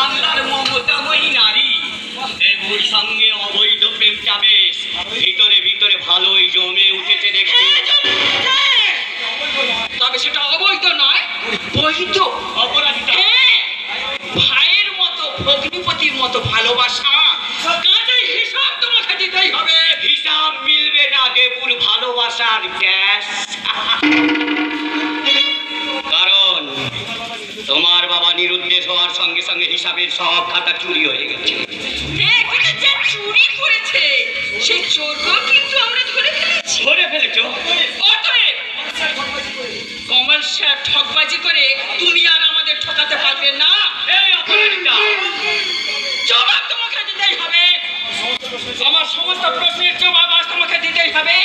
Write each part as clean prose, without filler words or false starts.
বাংলার মমতাময়ী নারী দেবুর সঙ্গে অবৈধ প্রেম চাবেশ ভিতরে ভিতরে ভালোই জমে উঠেছে দেখছি। তবে সেটা অবৈধ নয়, বৈধ। অপরাধিতা ভাইয়ের মতো ভগ্নিপতির মতো ভালোবাসা, কাজেই হিসাব তোমাকে দিতেই হবে। হিসাব মিলবে না দেবুর ভালোবাসার গ্যাস। কারণ তোমার বাবা নিরুদ্দেশ হওয়ার সঙ্গে সঙ্গে হিসাবের সব খাতা চুরি হয়ে গেছে। এখানে যে চুরি করেছে সেই চোরকেও কিন্তু আমরা ধরে ফেলেছি। ধরে ফেলেছো? অতএব কমল স্যার ঠকবাজি করে তুমি আর আমাদের ঠকাতে পারবে না। এই অপরাধিতা, জবাব তোমাকে দিতেই হবে। আমার সমস্ত প্রশ্নের জবাব আজ তোমাকে দিতেই হবে।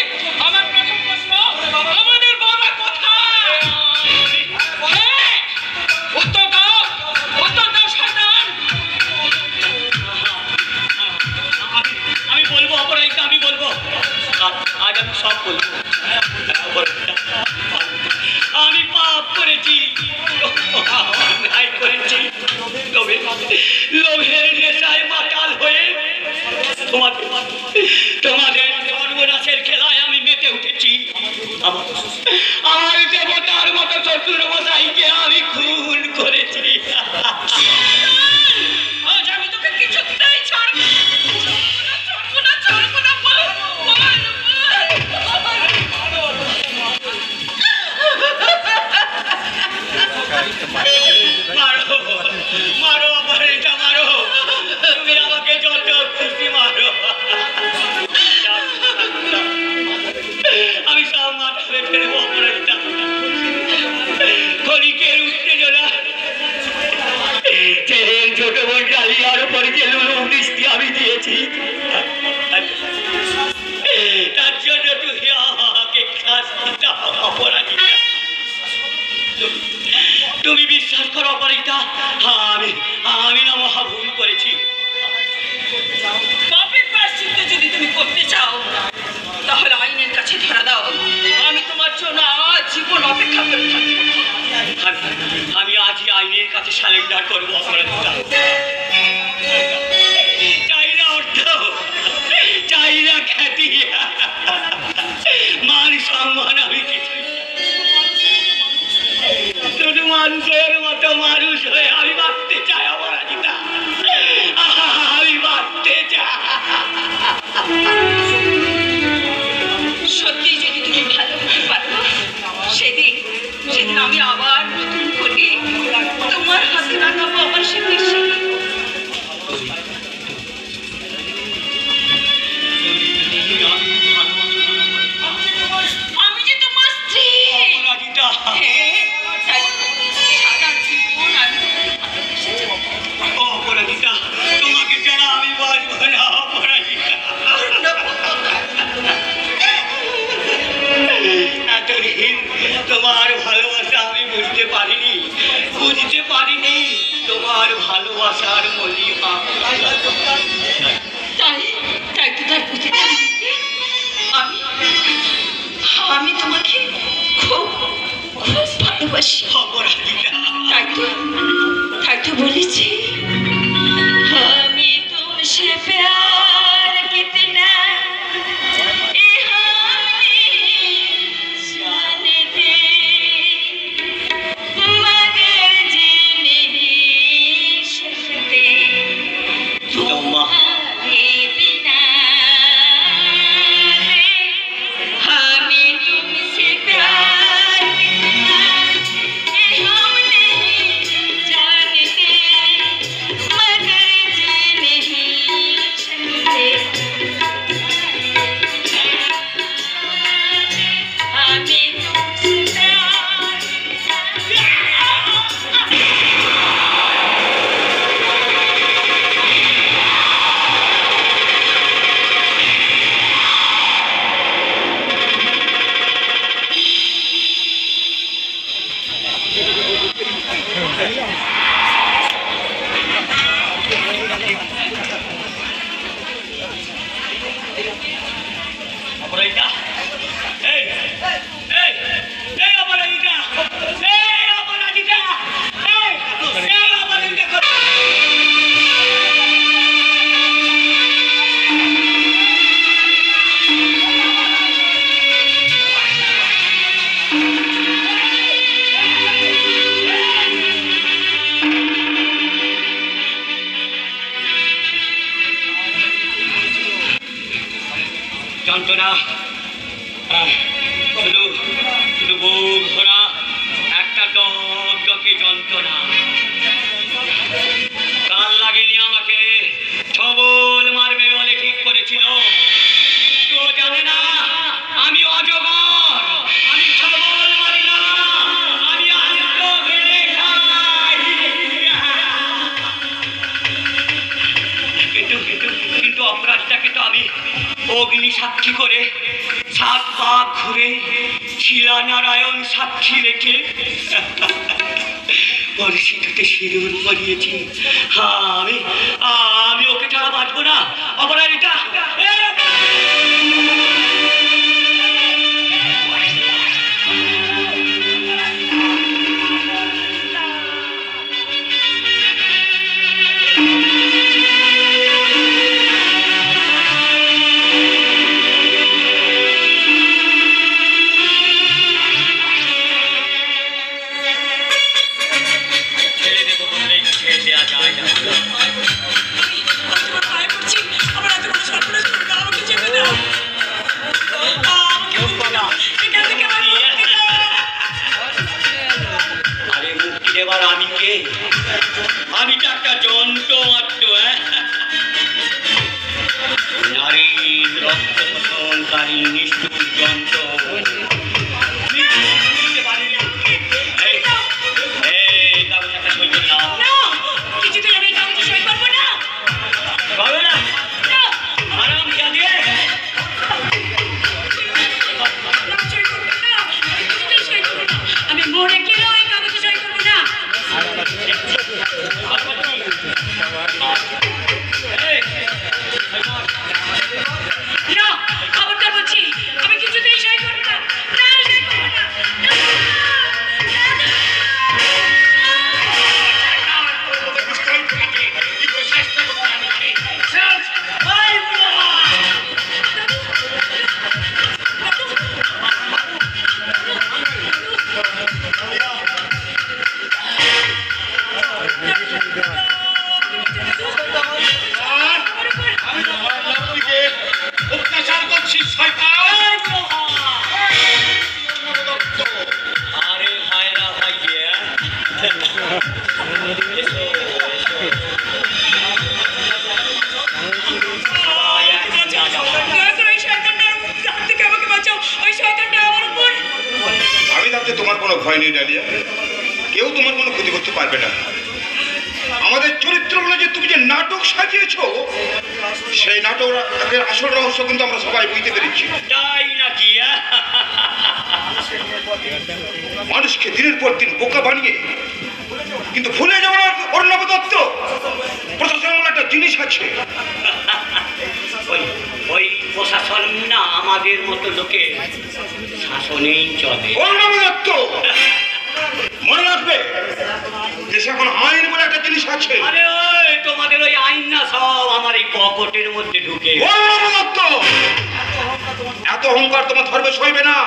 আমার প্রথম প্রশ্ন, আমাদের বাবা কোথায়? হ্যাঁ, উত্তর দাও, উত্তর দাও শয়তান। আমি বলবো অপরাধিতা, আমি বলবো, আজ আমি সব বলবো। আমি পাপ করেছি, অন্যায় করেছি, লোভের নেশায় মাতাল হয়ে তোমাদের সর্বনাশের খেলায় আমি মেতে উঠেছি। আমার দেবতার মতো শ্বশুর মশাইকে আমি খুন করেছি। আজ আমি তোকে কিছুতেই ছাড়বো না, ছাড়বো না, বল, বল, মারো মারো অপরাধিতা, মারো, তুমি আমাকে যত খুশি মারো, আমি সব মাথায় ফেলবো অপরাধিতা। ক্ষণিকের উত্তেজনা, ছোট বোন ডালিয়ার উপর যে লুলু বৃষ্টি আমি দিয়েছি, তার জন্য তুমি আমাকে শাস্তি দাও অপরাধিতা। তুমি বিশ্বাস করো অপরাধিতা, আমি না মহা ভুল করেছি। পাপের প্রায়শ্চিত্ত যদি তুমি করতে চাও তাহলে আইনের কাছে ধরা দাও। আমি তোমার জন্য আজীবন অপেক্ষা করে থাকবো। আমি আজই আইনের কাছে সারেন্ডার করবো অপরাধিতা। চাই না অর্থ, চাই না খ্যাতি, মান সম্মান, আমি কিছু শুধু মানুষের মতো মানুষ হয়ে আমি বাঁচতে চাই অপরাধিতা, আমি বাঁচতে চাই। সত্যি যদি তুমি ভালো হতে পারো, সেদিন আমি আবার নতুন করে তোমার হাতে লাগাবো আমার সে বেশি। আমি যে তোমার স্ত্রী। অপরাধিতা, সারা জীবন আমি ভালোবেসে যাবো। অপরাধিতা, তোমাকে ছাড়া আমি বাঁচবো না অপরাধিতা। এতদিন তোমার ভালোবাসা আমি বুঝতে পারিনি তোমার ভালোবাসার মলিমা। তাই তো তার প্রতিদান দিতে আমি তোমাকে খুব খুব ভালোবাসি অপরাধিতা, তাই তো বলেছি আমি তুমসে প্যার কিतना যন্ত্রণা শুধু শুধু বুক ভরা একটা ডকে যন্ত্রণা। কাল লাগেনি আমাকে, ছবল মারবে বলে ঠিক করেছিল, কিন্তু ও জানে না আমি অজগর, আমি ছবল মারি না, আমি আস্ত বেড়ে খাই। কিন্তু অপরাধটাকে তো আমি অগ্নি সাক্ষী করে 7 পাক ঘুরে শিলা নারায়ণ সাক্ষী রেখে ওর সিঁথিতে সিঁদুর পরিয়েছি। আমি ওকে ছাড়া বাঁচবো না। অপরাধীটা আমি তো একটা যন্ত্র মাত্র, নারীর রক্ত শোষণকারী নিষ্ঠুর যন্ত্র। তোমার কোনো ভয় নেই ডালিয়া, কেউ তোমার কোনো ক্ষতি করতে পারবে না। আমাদের চরিত্রগুলো যে তুমি যে নাটক সাজিয়েছ, সেই নাটকের আসল রহস্য কিন্তু আমরা সবাই বুঝতে পেরেছি। তাই নাকি? মানুষকে দিনের পর দিন বোকা বানিয়ে কিন্তু ভুলে যাওয়ার অর্ণব দত্ত প্রশাসন বলে একটা জিনিস আছে। ওই প্রশাসন না আমাদের মতো লোকে শাসনেই চলে। অর্ণব দত্ত মনে রাখবে, দেশে এখন আইন বলে একটা জিনিস আছে। আরে ওই তোমাদের ওই আইন না, সব আমার এই পকেটের মধ্যে ঢুকে। অর্ণব দত্ত, এত অহংকার তোমার ধর্মে সইবে না।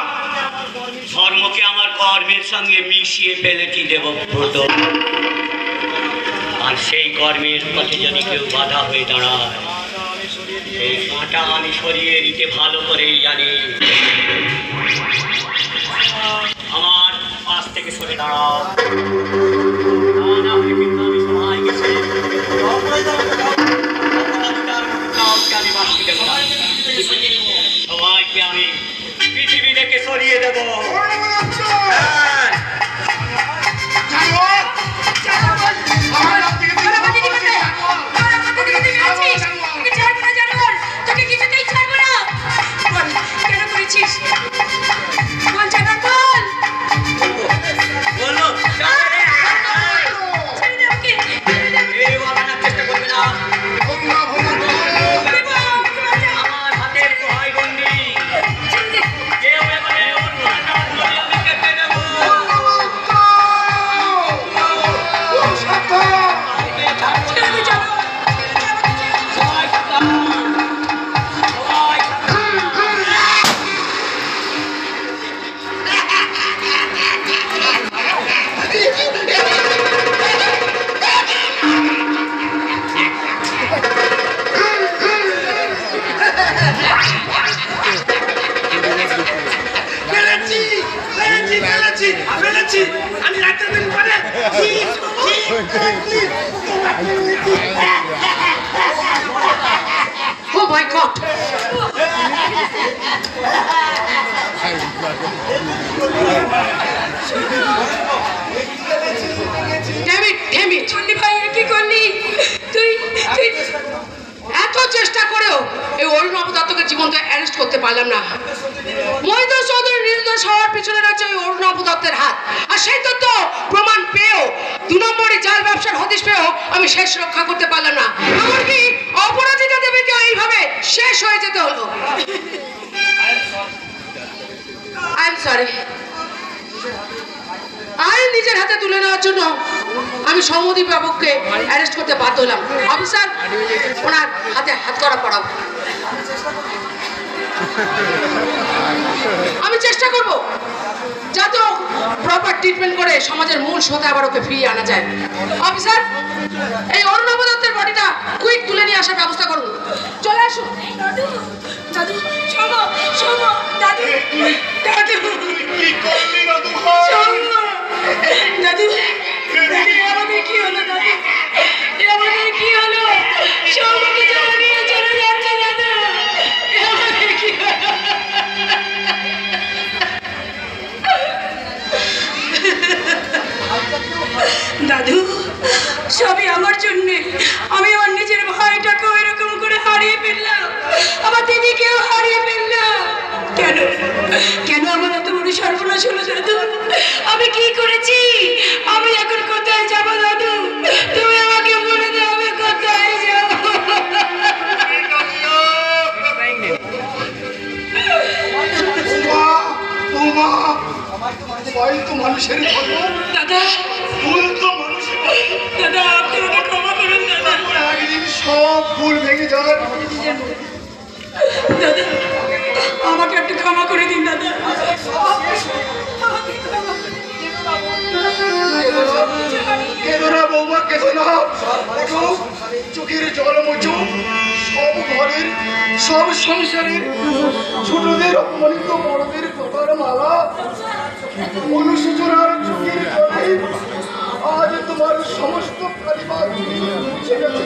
ধর্মকে আমার কর্মের সঙ্গে মিশিয়ে ফেলেছি দেবব্রত, আর সেই কর্মের পথে যদি কেউ বাধা হয়ে দাঁড়ায়, এই কাঁটা আমি সরিয়ে দিতে ভালো করেই জানি। আমার পাশ থেকে সরে দাঁড়াও, না হলে কিন্তু আমি সবাইকে আমি বাঁচতে দেবো না। সবাইকে আমি পৃথিবী থেকে সরিয়ে দেবো। বলো Oh my God! Damn it! Chandi ভাই এ কি করলি তুই তুই এত চেষ্টা করেও এই অরুণাভ দত্তকে জীবনটা অ্যারেস্ট করতে পারলাম না। মহিদুল চৌধুরী নির্দোষ হওয়ার পিছনে রয়েছে ওই অরুণাভ দত্তের হাত। আর সেই তথ্য প্রমাণ পেয়েও 2 নম্বরে জাল ব্যবসার হদিশ পেয়েও আমি শেষ রক্ষা করতে পারলাম না। এমনকি অপরাজিতা দেবীকেও এইভাবে শেষ হয়ে যেতে হলো। I am sorry. আইন নিজের হাতে তুলে নেওয়ার জন্য আমি সৌম্যদীপ বাবুকে অ্যারেস্ট করতে বাধ্য হলাম। অফিসার, ওনার হাতে হাত করা পড়াবো। আমি চেষ্টা করব যাতে প্রপার ট্রিটমেন্ট করে সমাজের মূল স্রোতে আবার ওকে ফিরিয়ে আনা যায়। অফিসার, এই অরুণাভ দত্তের বডিটা কুইক তুলে নিয়ে আসার ব্যবস্থা করুন। চলে আসুন। দাদু দাদু শোনো শোনো দাদু দাদু কি করলি দাদু ভাই? শোনো দাদু আমাদের কি হলো দাদু আমাদের কি হলো সৌমকে চলে নিয়ে চলে যাচ্ছে দাদু আমাদের কি হলো দাদু সবই আমার জন্যে আমি আমার নিজের ভাইটাকেও এরকম করে হারিয়ে ফেললাম আমার দিদিকেও হারিয়ে ফেললাম কেন কেন আমার এত বড় সর্বনাশ হলো দাদু আমি কি করেছি আমি এখন কোথায় যাবো দাদু তুমি আমাকে বলে দাও আমি কোথায় যাবো মানুষের দাদা ভুল তো মানুষের দাদা আপনি আমাকে ক্ষমা করুন দাদা একদিন সব ভুল ভেঙে যাবে। দাদা আমাকে একটু ক্ষমা করে দিন দাদা কেদরা বৌমা কেদরা চোখের জল মোচো সব ঘরের সব সংসারের ছোটদের অপমানিত বড়দের কথার মালা অনুশোচনার চোখের জলে আজ তোমার সমস্ত পরিবার মুছে গেছে।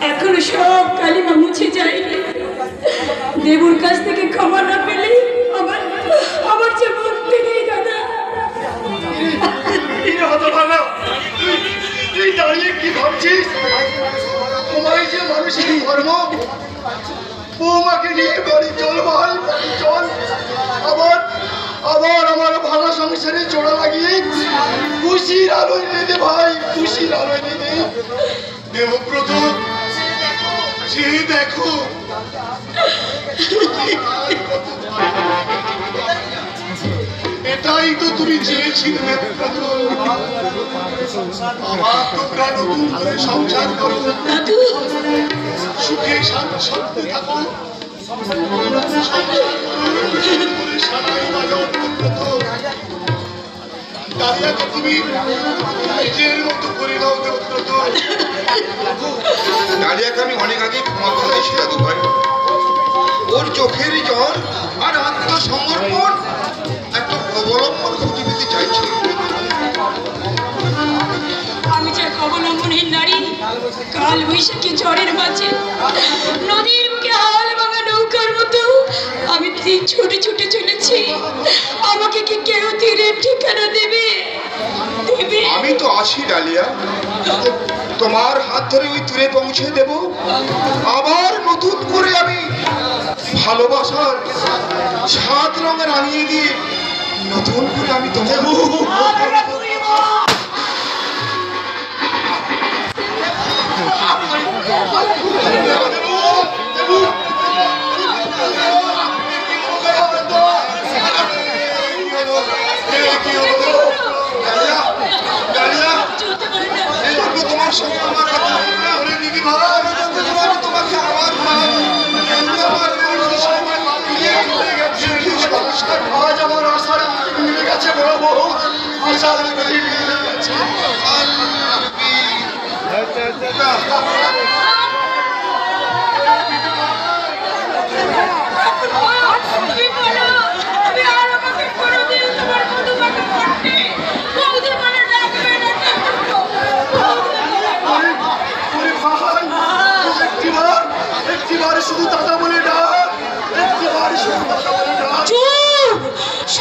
এখনো সব কালিমা মুছে যায়নি দেবুর কাছ থেকে ক্ষমা না পেলে আমার আমার যে মুক্তি নেই দাদা তুই দাঁড়িয়ে কি ভাবছিস? তোমায় যে মানুষের ধর্ম বৌমাকে নিয়ে বাড়ি চল ভাই বাড়ি চল। আবার আবার আমার ভাঙা সংসারে জোড়া লাগিয়ে খুশির আলোয় নেদে ভাই খুশির আলোয় নেদে। দেবব্রত সে দেখো এটাই তো তুমি চেয়েছিলে দেবব্রত। আমার তোমরা নতুন করে সংসার করো সুখে শান্তি থাকো দাদিয়াকে তুমি নিজের মতো করে নাও দেবব্রত। ডালিয়াকে আমি অনেক আগে ক্ষমা করে দিয়েছি দাদু ভাই। ওর চোখের জল আর আত্মসমর্পণ একটা অবলম্বন খুঁজে পেতে চাইছে। আমি যে এক অবলম্বনহীন নারী কাল বৈশাখী ঝড়ের মাঝে নদীর বুকে হাল ভাঙা নৌকার মতো আমি ছুটে ছুটে চলেছি আমাকে কি কেউ তীরের ঠিকানা দেবে দেবে আমি তো আসি ডালিয়া, তোমার হাত ধরে ওই তীরে পৌঁছে দেব। আবার নতুন করে আমি ভালোবাসার 7 রঙে রাঙিয়ে দিয়ে নতুন করে আমি তোমার তোমার সঙ্গে আমার কথা দিদি ভাই তোমাকে আমার আজ আমার আশার মিলে গেছে বড় বউ আশার মিলে গেছে। তুমি বলো আমি আর আমাকে কোনোদিন তোমার কথা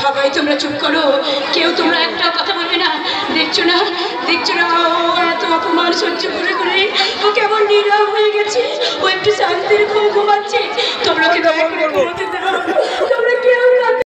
সবাই তোমরা চুপ করো, কেউ তোমরা একটা কথা বলবে না। দেখছো না ও এত অপমান সহ্য করে করে ও কেমন নীরব হয়ে গেছে, ও একটু শান্তির ঘুমাচ্ছে। তোমরা কি দয়া করে ঘুমোতে দাও, তোমরা কেউ